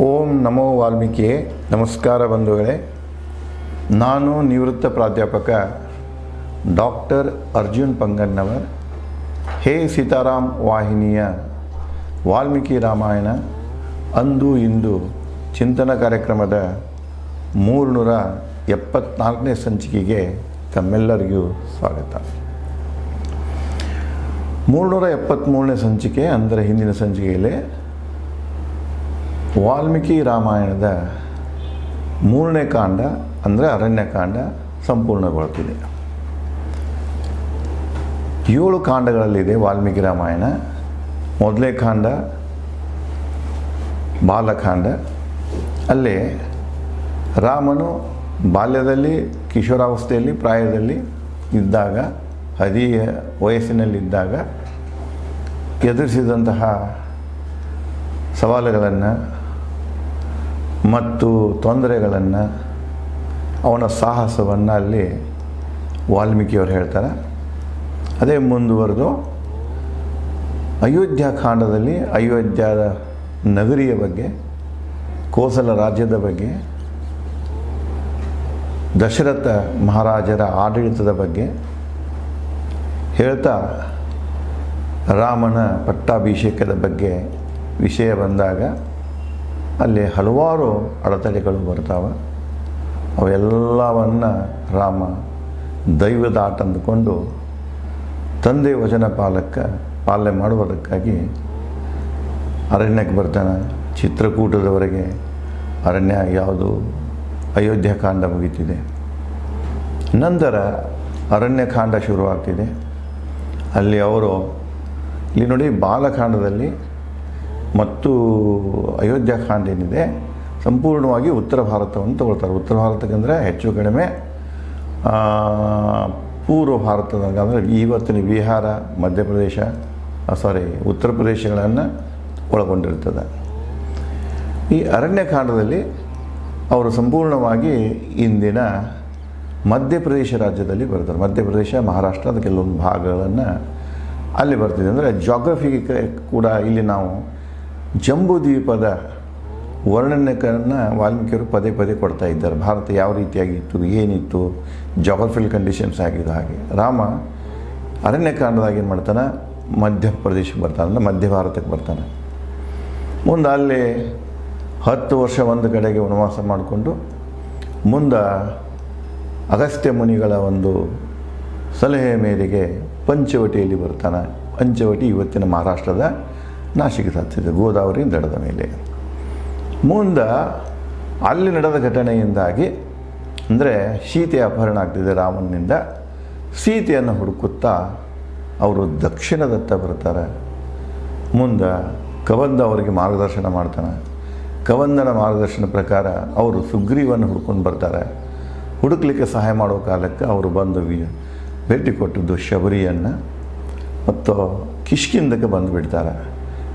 ಓಂ ನಮೋ ವಾಲ್ಮೀಕಿಯೇ. ನಮಸ್ಕಾರ ಬಂಧುಗಳೇ. ನಾನು ನಿವೃತ್ತ ಪ್ರಾಧ್ಯಾಪಕ ಡಾಕ್ಟರ್ ಅರ್ಜುನ್ ಪಂಗನ್ನವರ್. ಹೇ ಸೀತಾರಾಮ್ ವಾಹಿನಿಯ ವಾಲ್ಮೀಕಿ ರಾಮಾಯಣ ಅಂದು ಇಂದು ಚಿಂತನ ಕಾರ್ಯಕ್ರಮದ 374ನೇ ಸಂಚಿಕೆಗೆ ತಮ್ಮೆಲ್ಲರಿಗೂ ಸ್ವಾಗತ. 373ನೇ ಸಂಚಿಕೆ ಅಂದರೆ ಹಿಂದಿನ ಸಂಚಿಕೆಯಲ್ಲಿ ವಾಲ್ಮೀಕಿ ರಾಮಾಯಣದ 3ನೇ ಕಾಂಡ ಅಂದರೆ ಅರಣ್ಯಕಾಂಡ ಸಂಪೂರ್ಣಗೊಳ್ಳುತ್ತಿದೆ. 7 ಕಾಂಡಗಳಲ್ಲಿದೆ ವಾಲ್ಮೀಕಿ ರಾಮಾಯಣ. ಮೊದಲನೇ ಕಾಂಡ ಬಾಲಕಾಂಡ. ಅಲ್ಲೇ ರಾಮನು ಬಾಲ್ಯದಲ್ಲಿ ಕಿಶೋರಾವಸ್ಥೆಯಲ್ಲಿ ಪ್ರಾಯದಲ್ಲಿ ಇದ್ದಾಗ, ವಯಸ್ಸಿನಲ್ಲಿದ್ದಾಗ ಎದುರಿಸಿದಂತಹ ಸವಾಲುಗಳನ್ನು ಮತ್ತು ತೊಂದರೆಗಳನ್ನು, ಅವನ ಸಾಹಸವನ್ನು ಅಲ್ಲಿ ವಾಲ್ಮೀಕಿಯವರು ಹೇಳ್ತಾರೆ. ಅದೇ ಮುಂದುವರೆದು ಅಯೋಧ್ಯ ಕಾಂಡದಲ್ಲಿ ಅಯೋಧ್ಯದ ನಗರಿಯ ಬಗ್ಗೆ, ಕೋಸಲ ರಾಜ್ಯದ ಬಗ್ಗೆ, ದಶರಥ ಮಹಾರಾಜರ ಆಡಳಿತದ ಬಗ್ಗೆ ಹೇಳ್ತಾ ರಾಮನ ಪಟ್ಟಾಭಿಷೇಕದ ಬಗ್ಗೆ ವಿಷಯ ಬಂದಾಗ ಅಲ್ಲಿ ಹಲವಾರು ಅಡೆತಡೆಗಳು ಬರ್ತಾವೆ. ಅವೆಲ್ಲವನ್ನು ರಾಮ ದೈವದಾಟ ಅಂದುಕೊಂಡು ತಂದೆ ವಚನ ಪಾಲನೆ ಮಾಡುವುದಕ್ಕಾಗಿ ಅರಣ್ಯಕ್ಕೆ ಬರ್ತಾನೆ. ಚಿತ್ರಕೂಟದವರೆಗೆ ಅರಣ್ಯ ಯಾವುದು ಅಯೋಧ್ಯ ಕಾಂಡ ಮುಗಿತಿದೆ. ನಂತರ ಅರಣ್ಯಕಾಂಡ ಶುರುವಾಗ್ತಿದೆ. ಅಲ್ಲಿ ಅವರು ಇಲ್ಲಿ ನೋಡಿ, ಬಾಲಕಾಂಡದಲ್ಲಿ ಮತ್ತು ಅಯೋಧ್ಯ ಕಾಂಡ ಏನಿದೆ ಸಂಪೂರ್ಣವಾಗಿ ಉತ್ತರ ಭಾರತವನ್ನು ತಗೊಳ್ತಾರೆ. ಉತ್ತರ ಭಾರತಕ್ಕೆಂದರೆ ಹೆಚ್ಚು ಕಡಿಮೆ ಪೂರ್ವ ಭಾರತದಾಗ, ಅಂದರೆ ಇವತ್ತಿನ ಬಿಹಾರ, ಮಧ್ಯಪ್ರದೇಶ, ಉತ್ತರ ಪ್ರದೇಶಗಳನ್ನು ಒಳಗೊಂಡಿರ್ತದೆ. ಈ ಅರಣ್ಯಕಾಂಡದಲ್ಲಿ ಅವರು ಸಂಪೂರ್ಣವಾಗಿ ಇಂದಿನ ಮಧ್ಯಪ್ರದೇಶ ರಾಜ್ಯದಲ್ಲಿ ಬರ್ತಾರೆ. ಮಧ್ಯಪ್ರದೇಶ, ಮಹಾರಾಷ್ಟ್ರದ ಕೆಲವೊಂದು ಭಾಗಗಳನ್ನು ಅಲ್ಲಿ ಬರ್ತಿದೆ. ಅಂದರೆ ಜಾಗ್ರಫಿಗೆ ಕೂಡ ಇಲ್ಲಿ ನಾವು ಜಂಬೂ ದ್ವೀಪದ ವರ್ಣನೆಯನ್ನು ವಾಲ್ಮೀಕಿಯವರು ಪದೇ ಪದೇ ಕೊಡ್ತಾ ಇದ್ದಾರೆ. ಭಾರತ ಯಾವ ರೀತಿಯಾಗಿತ್ತು, ಏನಿತ್ತು, ಜಾಗ್ರಫಿಕಲ್ ಕಂಡೀಷನ್ಸ್ ಆಗಿದ್ದು. ಹಾಗೆ ರಾಮ ಅರಣ್ಯಕಾಂಡದಾಗ ಏನು ಮಾಡ್ತಾನೆ, ಮಧ್ಯಪ್ರದೇಶಕ್ಕೆ ಬರ್ತಾನೆ, ಅಂದರೆ ಮಧ್ಯ ಭಾರತಕ್ಕೆ ಬರ್ತಾನೆ. ಮುಂದೆ ಅಲ್ಲಿ 10 ವರ್ಷ ಒಂದು ಕಡೆಗೆ ವನವಾಸ ಮಾಡಿಕೊಂಡು ಮುಂದೆ ಅಗಸ್ತ್ಯ ಮುನಿಗಳ ಒಂದು ಸಲಹೆ ಮೇರೆಗೆ ಪಂಚವಟಿಯಲ್ಲಿ ಬರ್ತಾನೆ. ಪಂಚವಟಿ ಇವತ್ತಿನ ಮಹಾರಾಷ್ಟ್ರದ ನಾಶಿಕ ಸಾಧ್ಯತೆ, ಗೋದಾವರಿ ದಡದ ಮೇಲೆ. ಮುಂದೆ ಅಲ್ಲಿ ನಡೆದ ಘಟನೆಯಿಂದಾಗಿ, ಅಂದರೆ ಸೀತೆ ಅಪಹರಣ ಆಗ್ತಿದೆ ರಾಮನಿಂದ. ಸೀತೆಯನ್ನು ಹುಡುಕುತ್ತಾ ಅವರು ದಕ್ಷಿಣದತ್ತ ಬರ್ತಾರೆ. ಮುಂದೆ ಕವಂದ ಅವರಿಗೆ ಮಾರ್ಗದರ್ಶನ ಮಾಡ್ತಾನೆ. ಕವಂದನ ಮಾರ್ಗದರ್ಶನ ಪ್ರಕಾರ ಅವರು ಸುಗ್ರೀವನ್ನು ಹುಡ್ಕೊಂಡು ಬರ್ತಾರೆ. ಹುಡುಕ್ಲಿಕ್ಕೆ ಸಹಾಯ ಮಾಡೋ ಕಾಲಕ್ಕೆ ಅವರು ಬಂದು ಭೇಟಿ ಕೊಟ್ಟದ್ದು ಶಬರಿಯನ್ನು ಮತ್ತು ಕಿಷ್ಕಿಂದಕ್ಕೆ ಬಂದುಬಿಡ್ತಾರೆ.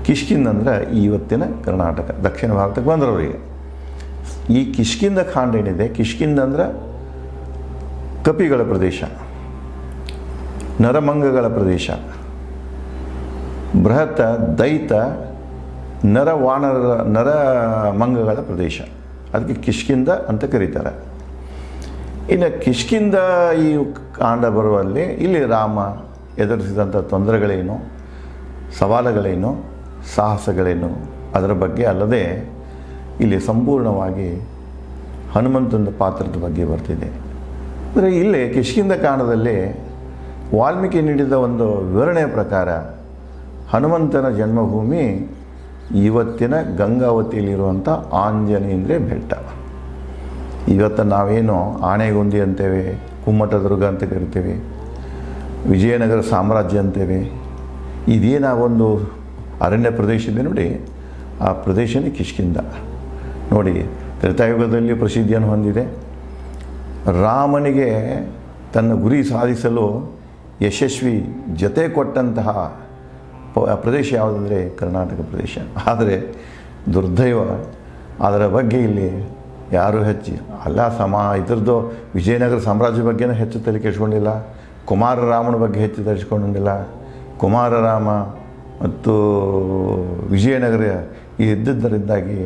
ಕಿಷ್ಕಿಂದ ಅಂದರೆ ಇವತ್ತಿನ ಕರ್ನಾಟಕ, ದಕ್ಷಿಣ ಭಾರತಕ್ಕೆ ಬಂದರವರಿಗೆ. ಈ ಕಿಷ್ಕಿಂದ ಕಾಂಡ ಏನಿದೆ, ಕಿಷ್ಕಿಂದ ಅಂದರೆ ಕಪಿಗಳ ಪ್ರದೇಶ, ನರಮಂಗಗಳ ಪ್ರದೇಶ, ಬೃಹತ್ ದೈತ ನರಮಂಗಗಳ ಪ್ರದೇಶ. ಅದಕ್ಕೆ ಕಿಷ್ಕಿಂದ ಅಂತ ಕರೀತಾರೆ. ಇನ್ನು ಕಿಷ್ಕಿಂದ ಈ ಕಾಂಡ ಬರುವಲ್ಲಿ ಇಲ್ಲಿ ರಾಮ ಎದುರಿಸಿದಂಥ ತೊಂದರೆಗಳೇನು, ಸವಾಲುಗಳೇನು, ಸಾಹಸಗಳೇನು, ಅದರ ಬಗ್ಗೆ ಅಲ್ಲದೆ ಇಲ್ಲಿ ಸಂಪೂರ್ಣವಾಗಿ ಹನುಮಂತನ ಪಾತ್ರದ ಬಗ್ಗೆ ಬರ್ತಿದೆ. ಅಂದರೆ ಇಲ್ಲಿ ಕಿಷ್ಕಿಂದ ಕಾಂಡದಲ್ಲಿ ವಾಲ್ಮೀಕಿ ನೀಡಿದ ಒಂದು ವಿವರಣೆಯ ಪ್ರಕಾರ ಹನುಮಂತನ ಜನ್ಮಭೂಮಿ ಇವತ್ತಿನ ಗಂಗಾವತಿಯಲ್ಲಿರುವಂಥ ಆಂಜನೇಯಂದ್ರ ಬೆಟ್ಟ. ಇವತ್ತು ನಾವೇನು ಆನೆಗೊಂದಿ ಅಂತೇವೆ, ಕುಮ್ಮಟದುರ್ಗ ಅಂತ ಕರಿತೇವೆ, ವಿಜಯನಗರ ಸಾಮ್ರಾಜ್ಯ ಅಂತೇವೆ. ಇದೇನ ಒಂದು ಅರಣ್ಯ ಪ್ರದೇಶ ಇದೆ ನೋಡಿ, ಆ ಪ್ರದೇಶನೇ ಕಿಷ್ಕಿಂದ. ನೋಡಿ, ತ್ರೇತಾಯುಗದಲ್ಲಿ ಪ್ರಸಿದ್ಧಿಯನ್ನು ಹೊಂದಿದೆ. ರಾಮನಿಗೆ ತನ್ನ ಗುರಿ ಸಾಧಿಸಲು ಯಶಸ್ವಿ ಜೊತೆ ಕೊಟ್ಟಂತಹ ಪ್ರದೇಶ ಯಾವುದಂದರೆ ಕರ್ನಾಟಕ ಪ್ರದೇಶ. ಆದರೆ ದುರ್ದೈವ, ಅದರ ಬಗ್ಗೆ ಇಲ್ಲಿ ಯಾರೂ ಹೆಚ್ಚು ಇದ್ರದ್ದು ವಿಜಯನಗರ ಸಾಮ್ರಾಜ್ಯ ಬಗ್ಗೆನೇ ಹೆಚ್ಚು ತಲೆ ಕೆಡಿಸ್ಕೊಂಡಿಲ್ಲ. ಕುಮಾರರಾಮನ ಬಗ್ಗೆ ಹೆಚ್ಚು ತರಿಸ್ಕೊಂಡಿಲ್ಲ. ಕುಮಾರರಾಮ ಮತ್ತು ವಿಜಯನಗರ ಇದ್ದದ್ದರಿಂದಾಗಿ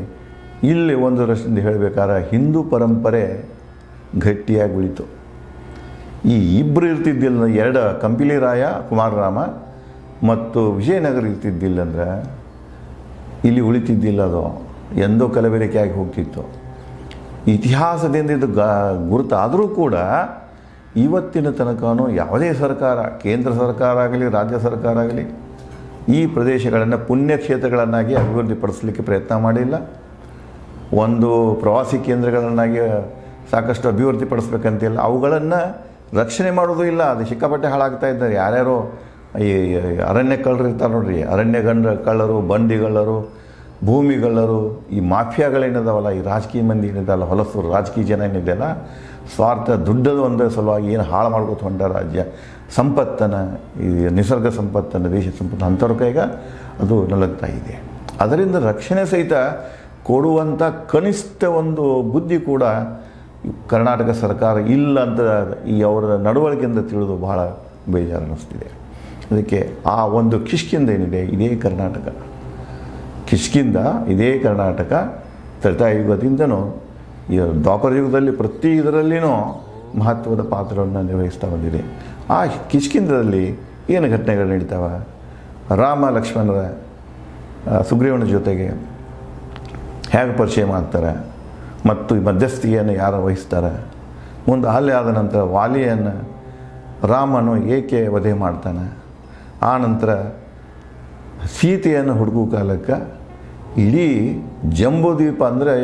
ಇಲ್ಲಿ ಒಂದು ದೃಷ್ಟಿಯಿಂದ ಹೇಳಬೇಕಾದ್ರೆ ಹಿಂದೂ ಪರಂಪರೆ ಗಟ್ಟಿಯಾಗಿ ಉಳಿತು. ಈ ಇಬ್ಬರು ಇರ್ತಿದ್ದಿಲ್ಲ, ಎರಡು ಕಂಪಿಲಿ ರಾಯ ಕುಮಾರರಾಮ ಮತ್ತು ವಿಜಯನಗರ ಇರ್ತಿದ್ದಿಲ್ಲ ಅಂದರೆ ಇಲ್ಲಿ ಉಳಿತಿದ್ದಿಲ್ಲ, ಅದು ಎಂದೋ ಕಲಬೆರಕೆಯಾಗಿ ಹೋಗ್ತಿತ್ತು. ಇತಿಹಾಸದಿಂದ ಇದು ಗುರುತಾದರೂ ಕೂಡ ಇವತ್ತಿನ ತನಕನೂ ಯಾವುದೇ ಸರ್ಕಾರ, ಕೇಂದ್ರ ಸರ್ಕಾರ ಆಗಲಿ ರಾಜ್ಯ ಸರ್ಕಾರ ಆಗಲಿ, ಈ ಪ್ರದೇಶಗಳನ್ನು ಪುಣ್ಯಕ್ಷೇತ್ರಗಳನ್ನಾಗಿ ಅಭಿವೃದ್ಧಿಪಡಿಸಲಿಕ್ಕೆ ಪ್ರಯತ್ನ ಮಾಡಿಲ್ಲ. ಒಂದು ಪ್ರವಾಸಿ ಕೇಂದ್ರಗಳನ್ನಾಗಿ ಸಾಕಷ್ಟು ಅಭಿವೃದ್ಧಿಪಡಿಸ್ಬೇಕಂತಿಲ್ಲ, ಅವುಗಳನ್ನು ರಕ್ಷಣೆ ಮಾಡೋದು ಇಲ್ಲ. ಅದು ಸಿಕ್ಕಾಪಟ್ಟೆ ಹಾಳಾಗ್ತಾ ಇದ್ದಾರೆ. ಯಾರ್ಯಾರೋ ಈ ಅರಣ್ಯ ಕಳ್ಳರು ಇರ್ತಾರೆ ನೋಡ್ರಿ, ಕಳ್ಳರು, ಬಂಡಿಗಳ್ಳರು, ಭೂಮಿಗಳ್ಳರು, ಈ ಮಾಫಿಯಾಗಳೇನಿದಾವಲ್ಲ, ಈ ರಾಜಕೀಯ ಮಂದಿ ಏನಿದಲ್ಲ, ಹೊಲಸರು ರಾಜಕೀಯ ಜನ ಏನಿದೆಯಲ್ಲ, ಸ್ವಾರ್ಥ ದುಡ್ಡದು ಒಂದೇ ಸಲುವಾಗಿ ಏನು ಹಾಳು ಮಾಡ್ಕೊತ ಹೊಂಟ ರಾಜ್ಯ ಸಂಪತ್ತನ್ನು, ಈ ನಿಸರ್ಗ ಸಂಪತ್ತನ್ನು, ದೇಶ ಸಂಪತ್ತು ಅಂಥವ್ರ ಕೈಗೆ ಅದು ನಲಗ್ತಾ ಇದೆ. ಅದರಿಂದ ರಕ್ಷಣೆ ಸಹಿತ ಕೊಡುವಂಥ ಕನಿಷ್ಠ ಒಂದು ಬುದ್ಧಿ ಕೂಡ ಕರ್ನಾಟಕ ಸರ್ಕಾರ ಇಲ್ಲ ಅಂತ ಈ ಅವರ ನಡವಳಿಕೆಯಿಂದ ತಿಳಿದು ಬಹಳ ಬೇಜಾರು ಅನ್ನಿಸ್ತಿದೆ. ಅದಕ್ಕೆ ಆ ಒಂದು ಕಿಷ್ಕಿಂಧ ಏನಿದೆ, ಇದೇ ಕರ್ನಾಟಕ, ಕಿಷ್ಕಿಂಧ ಇದೇ ಕರ್ನಾಟಕ ತ್ರೇತಾಯುಗದಿಂದನೂ ಈ ದ್ವಾಪರ ಯುಗದಲ್ಲಿ ಪ್ರತಿ ಇದರಲ್ಲಿಯೂ ಮಹತ್ವದ ಪಾತ್ರವನ್ನು ನಿರ್ವಹಿಸ್ತಾ ಬಂದಿದೆ. ಆ ಕಿಷ್ಕಿಂಧದಲ್ಲಿ ಏನು ಘಟನೆಗಳು ನಡೀತಾವೆ, ರಾಮ ಲಕ್ಷ್ಮಣರ ಸುಗ್ರೀವನ ಜೊತೆಗೆ ಹೇಗೆ ಪರಿಚಯ ಮಾಡ್ತಾರೆ ಮತ್ತು ಮಧ್ಯಸ್ಥಿಕೆಯನ್ನು ಯಾರು ವಹಿಸ್ತಾರೆ, ಮುಂದೆ ಹಲ್ಲೆ ಆದ ನಂತರ ವಾಲಿಯನ್ನು ರಾಮನು ಏಕೆ ವಧೆ ಮಾಡ್ತಾನೆ, ಆ ನಂತರ ಸೀತೆಯನ್ನು ಹುಡುಕೋ ಕಾಲಕ್ಕೆ ಇಡೀ ಜಂಬೂದ್ವೀಪ ಅಂದರೆ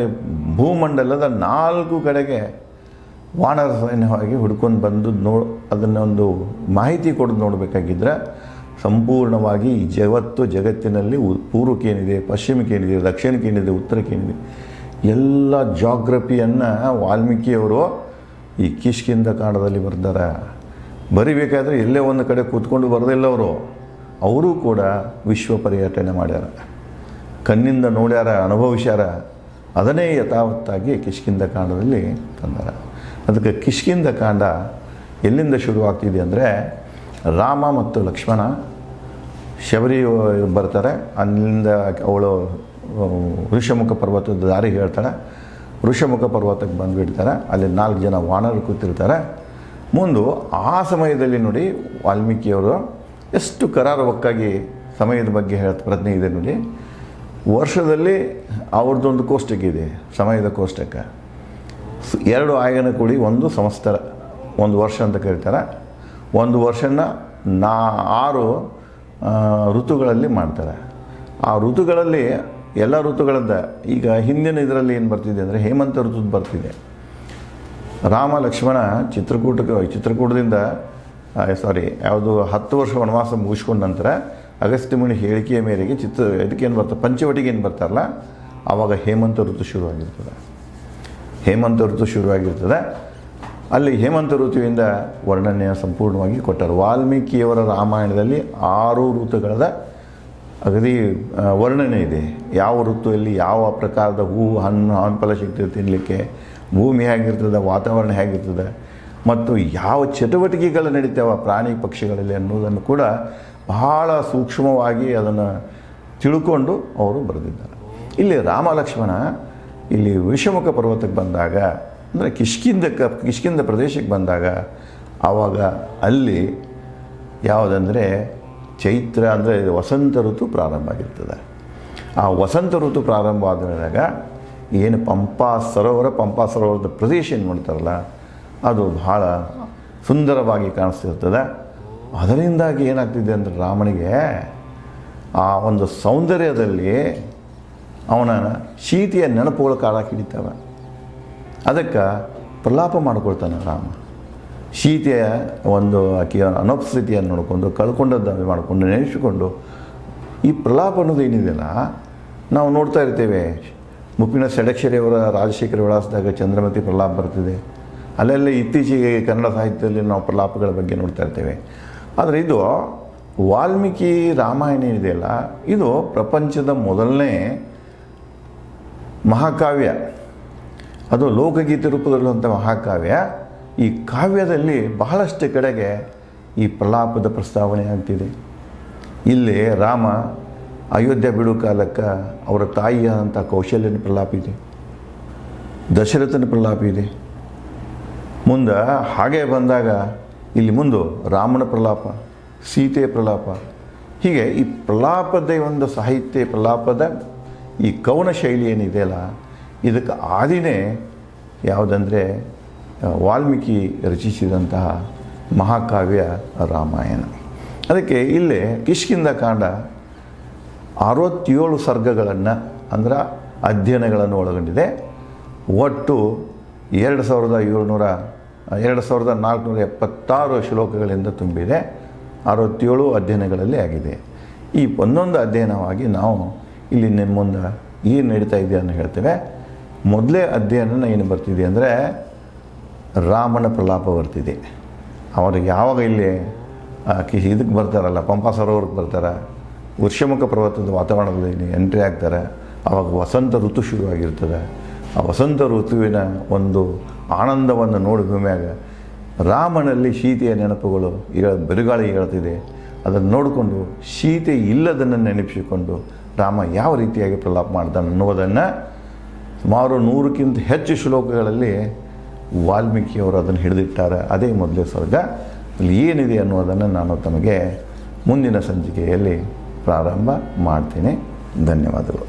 ಭೂಮಂಡಲದ 4 ಕಡೆಗೆ ವಾನರ ಸೈನ್ಯವಾಗಿ ಹುಡ್ಕೊಂಡು ಬಂದು ಅದನ್ನೊಂದು ಮಾಹಿತಿ ಕೊಡೋದು ನೋಡಬೇಕಾಗಿದ್ದರೆ ಸಂಪೂರ್ಣವಾಗಿ ಈ ಜಗತ್ತಿನಲ್ಲಿ ಪೂರ್ವಕ್ಕೇನಿದೆ, ಪಶ್ಚಿಮಕ್ಕೇನಿದೆ, ದಕ್ಷಿಣಕ್ಕೇನಿದೆ, ಉತ್ತರಕ್ಕೇನಿದೆ ಎಲ್ಲ ಜಾಗ್ರಫಿಯನ್ನು ವಾಲ್ಮೀಕಿಯವರು ಈ ಕಿಷ್ಕಿಂಧ ಕಾಂಡದಲ್ಲಿ ಬರ್ತಾರೆ. ಬರಿಬೇಕಾದ್ರೆ ಎಲ್ಲೇ ಒಂದು ಕಡೆ ಕೂತ್ಕೊಂಡು ಬರೋದಿಲ್ಲ ಅವರು ಕೂಡ ವಿಶ್ವ ಪರ್ಯಟನೆ ಮಾಡ್ಯಾರ, ಕಣ್ಣಿಂದ ನೋಡ್ಯಾರ, ಅನುಭವಿಸ್ಯಾರ. ಅದನ್ನೇ ಯಥಾವತ್ತಾಗಿ ಕಿಷ್ಕಿಂಧ ಕಾಂಡದಲ್ಲಿ ತಂದಾರ. ಅದಕ್ಕೆ ಕಿಷ್ಕಿಂಧ ಕಾಂಡ ಎಲ್ಲಿಂದ ಶುರುವಾಗ್ತಿದೆ ಅಂದರೆ, ರಾಮ ಮತ್ತು ಲಕ್ಷ್ಮಣ ಶಬರಿ ಬರ್ತಾರೆ, ಅಲ್ಲಿಂದ ಅವಳು ಋಷಮುಖ ಪರ್ವತದ ದಾರಿ ಹೇಳ್ತಾಳೆ. ಋಷಮುಖ ಪರ್ವತಕ್ಕೆ ಬಂದುಬಿಡ್ತಾರೆ, ಅಲ್ಲಿ 4 ಜನ ವಾನರರು ಕೂತಿರ್ತಾರೆ. ಮುಂದೆ ಆ ಸಮಯದಲ್ಲಿ ನೋಡಿ ವಾಲ್ಮೀಕಿಯವರು ಎಷ್ಟು ಕರಾರುವಕ್ಕಾಗಿ ಸಮಯದ ಬಗ್ಗೆ ಪ್ರಜ್ಞೆ ಇದೆ ನೋಡಿ. ವರ್ಷದಲ್ಲಿ ಅವ್ರದ್ದೊಂದು ಕೋಷ್ಟಕ ಇದೆ, ಸಮಯದ ಕೋಷ್ಟಕ. 2 ಆಯನ ಕೂಡಿ ಒಂದು ಸಂವತ್ಸರ, ಒಂದು ವರ್ಷ ಅಂತ ಕರೀತಾರೆ. ಒಂದು ವರ್ಷನ 6 ಋತುಗಳಲ್ಲಿ ಮಾಡ್ತಾರೆ. ಆ ಋತುಗಳಲ್ಲಿ ಎಲ್ಲ ಋತುಗಳದ್ದ ಈಗ ಹಿಂದಿನ ಇದರಲ್ಲಿ ಏನು ಬರ್ತಿದೆ ಅಂದರೆ ಹೇಮಂತ ಋತು ಬರ್ತಿದೆ. ರಾಮ ಲಕ್ಷ್ಮಣ ಚಿತ್ರಕೂಟದಿಂದ ಯಾವುದು 10 ವರ್ಷ ವನವಾಸ ಮುಗಿಸ್ಕೊಂಡ ನಂತರ ಅಗಸ್ತ್ಯ ಮುನಿ ಹೇಳಿಕೆಯ ಮೇರೆಗೆ ಇದಕ್ಕೇನು ಬರ್ತದೆ, ಪಂಚವಟಿಗೆ ಏನು ಬರ್ತಾರಲ್ಲ, ಆವಾಗ ಹೇಮಂತ ಋತು ಶುರುವಾಗಿರ್ತದೆ. ಅಲ್ಲಿ ಹೇಮಂತ ಋತುವಿಂದ ವರ್ಣನೆ ಸಂಪೂರ್ಣವಾಗಿ ಕೊಟ್ಟರು. ವಾಲ್ಮೀಕಿಯವರ ರಾಮಾಯಣದಲ್ಲಿ 6 ಋತುಗಳದ ಅಗದಿ ವರ್ಣನೆ ಇದೆ. ಯಾವ ಋತುವಲ್ಲಿ ಯಾವ ಪ್ರಕಾರದ ಹೂವು, ಹಣ್ಣು, ಹಂಪಲ ಸಿಗ್ತದೆ ತಿನ್ನಲಿಕ್ಕೆ, ಭೂಮಿ ಹೇಗಿರ್ತದೆ, ವಾತಾವರಣ ಹೇಗಿರ್ತದೆ, ಮತ್ತು ಯಾವ ಚಟುವಟಿಕೆಗಳು ನಡೀತಾವೆ ಪ್ರಾಣಿ ಪಕ್ಷಿಗಳಲ್ಲಿ ಅನ್ನೋದನ್ನು ಕೂಡ ಬಹಳ ಸೂಕ್ಷ್ಮವಾಗಿ ಅದನ್ನು ತಿಳ್ಕೊಂಡು ಅವರು ಬರೆದಿದ್ದಾರೆ. ಇಲ್ಲಿ ರಾಮ ಲಕ್ಷ್ಮಣ ಇಲ್ಲಿ ಋಷಮುಖ ಪರ್ವತಕ್ಕೆ ಬಂದಾಗ, ಅಂದರೆ ಕಿಷ್ಕಿಂಧ ಪ್ರದೇಶಕ್ಕೆ ಬಂದಾಗ, ಆವಾಗ ಅಲ್ಲಿ ಯಾವುದಂದರೆ ಚೈತ್ರ ಅಂದರೆ ವಸಂತ ಋತು ಪ್ರಾರಂಭ ಆಗಿರ್ತದೆ. ಆ ವಸಂತ ಋತು ಪ್ರಾರಂಭ ಆದಾಗ ಏನು ಪಂಪಾ ಸರೋವರದ ಪ್ರದೇಶ ಏನು ಮಾಡ್ತಾರಲ್ಲ, ಅದು ಬಹಳ ಸುಂದರವಾಗಿ ಕಾಣಿಸ್ತಿರ್ತದೆ. ಅದರಿಂದಾಗಿ ಏನಾಗ್ತಿದೆ ಅಂದರೆ ರಾಮನಿಗೆ ಆ ಒಂದು ಸೌಂದರ್ಯದಲ್ಲಿ ಅವನ ಸೀತೆಯ ನೆನಪುಗಳು ಕಾಡಕ್ಕೆ ಹಿಡಿತಾವೆ. ಅದಕ್ಕೆ ಪ್ರಲಾಪ ಮಾಡ್ಕೊಳ್ತಾನೆ ರಾಮ. ಸೀತೆಯ ಒಂದು ಆಕೆಯ ಅನುಪಸ್ಥಿತಿಯನ್ನು ನೋಡಿಕೊಂಡು ಕಳ್ಕೊಂಡದ್ದು ಮಾಡಿಕೊಂಡು ನೆನೆಸಿಕೊಂಡು ಈ ಪ್ರಲಾಪ ಅನ್ನೋದು ಏನಿದೆಯಲ್ಲ, ನಾವು ನೋಡ್ತಾ ಇರ್ತೇವೆ. ಮುಪ್ಪಿನ ಷಡಕ್ಷರಿಯವರ ರಾಜಶೇಖರ ವಿಳಾಸದಾಗ ಚಂದ್ರಮತಿ ಪ್ರಲಾಪ ಬರ್ತಿದೆ. ಅಲ್ಲೆಲ್ಲ ಇತ್ತೀಚೆಗೆ ಕನ್ನಡ ಸಾಹಿತ್ಯದಲ್ಲಿ ನಾವು ಪ್ರಲಾಪಗಳ ಬಗ್ಗೆ ನೋಡ್ತಾ ಇರ್ತೇವೆ. ಆದರೆ ಇದು ವಾಲ್ಮೀಕಿ ರಾಮಾಯಣ ಏನಿದೆಯಲ್ಲ, ಇದು ಪ್ರಪಂಚದ ಮೊದಲನೇ ಮಹಾಕಾವ್ಯ. ಅದು ಲೋಕಗೀತೆ ರೂಪದಲ್ಲಿರುವಂಥ ಮಹಾಕಾವ್ಯ. ಈ ಕಾವ್ಯದಲ್ಲಿ ಬಹಳಷ್ಟು ಕಡೆಗೆ ಈ ಪ್ರಲಾಪದ ಪ್ರಸ್ತಾವನೆ ಆಗ್ತಿದೆ. ಇಲ್ಲಿ ರಾಮ ಅಯೋಧ್ಯೆ ಬಿಡು ಕಾಲಕ್ಕೆ ಅವರ ತಾಯಿಯಾದಂಥ ಕೌಶಲ್ಯನ ಪ್ರಲಾಪ ಇದೆ. ದಶರಥನ ಪ್ರಲಾಪ ಇದೆ. ಮುಂದೆ ಹಾಗೆ ಬಂದಾಗ ಇಲ್ಲಿ ಮುಂದೆ ರಾಮನ ಪ್ರಲಾಪ, ಸೀತೆಯ ಪ್ರಲಾಪ, ಹೀಗೆ ಈ ಪ್ರಲಾಪದ ಒಂದು ಸಾಹಿತ್ಯ, ಪ್ರಲಾಪದ ಈ ಕವನ ಶೈಲಿ ಏನಿದೆಯಲ್ಲ, ಇದಕ್ಕೆ ಆದಿನೇ ಯಾವುದಂದರೆ ವಾಲ್ಮೀಕಿ ರಚಿಸಿದಂತಹ ಮಹಾಕಾವ್ಯ ರಾಮಾಯಣ. ಅದಕ್ಕೆ ಇಲ್ಲೇ ಕಿಷ್ಕಿಂಧಾಕಾಂಡ 67 ಸರ್ಗಗಳನ್ನು ಅಂದರೆ ಅಧ್ಯಯನಗಳನ್ನು ಒಳಗೊಂಡಿದೆ. ಒಟ್ಟು 2476 ಶ್ಲೋಕಗಳಿಂದ ತುಂಬಿದೆ. 67 ಅಧ್ಯಯನಗಳಲ್ಲಿ ಆಗಿದೆ. ಈ ಒಂದೊಂದು ಅಧ್ಯಯನವಾಗಿ ನಾವು ಇಲ್ಲಿ ನಿಮ್ಮ ಮುಂದೆ ಏನು ನಡೀತಾ ಇದೆ ಅಂತ ಹೇಳ್ತೇವೆ. ಮೊದಲೇ ಅಧ್ಯಯನ ಏನು ಬರ್ತಿದೆ ಅಂದರೆ ರಾಮನ ಪ್ರಲಾಪ ಬರ್ತಿದೆ. ಅವರು ಯಾವಾಗ ಇಲ್ಲಿ ಇದಕ್ಕೆ ಬರ್ತಾರಲ್ಲ, ಪಂಪಾ ಸರೋವರಕ್ಕೆ ಬರ್ತಾರೆ, ವೃಷಮುಖ ಪರ್ವತದ ವಾತಾವರಣದಲ್ಲಿ ಎಂಟ್ರಿ ಆಗ್ತಾರೆ. ಆವಾಗ ವಸಂತ ಋತು ಶುರುವಾಗಿರ್ತದೆ. ಆ ವಸಂತ ಋತುವಿನ ಒಂದು ಆನಂದವನ್ನು ನೋಡಿದ ಮ್ಯಾಗ ರಾಮನಲ್ಲಿ ಸೀತೆಯ ನೆನಪುಗಳು ಬಿರುಗಾಳಿ ಹೇಳ್ತಿದೆ. ಅದನ್ನು ನೋಡಿಕೊಂಡು ಸೀತೆ ಇಲ್ಲದನ್ನು ನೆನಪಿಸಿಕೊಂಡು ರಾಮ ಯಾವ ರೀತಿಯಾಗಿ ಪ್ರಲಾಪ ಮಾಡ್ತಾನೆ ಅನ್ನೋದನ್ನು ಸುಮಾರು 100ಕ್ಕಿಂತ ಹೆಚ್ಚು ಶ್ಲೋಕಗಳಲ್ಲಿ ವಾಲ್ಮೀಕಿಯವರು ಅದನ್ನು ಹಿಡಿದಿಟ್ಟಾರೆ. ಅದೇ ಮೊದಲೇ ಸರ್ಗ. ಅಲ್ಲಿ ಏನಿದೆ ಅನ್ನೋದನ್ನು ನಾನು ತಮಗೆ ಮುಂದಿನ ಸಂಚಿಕೆಯಲ್ಲಿ ಪ್ರಾರಂಭ ಮಾಡ್ತೀನಿ. ಧನ್ಯವಾದಗಳು.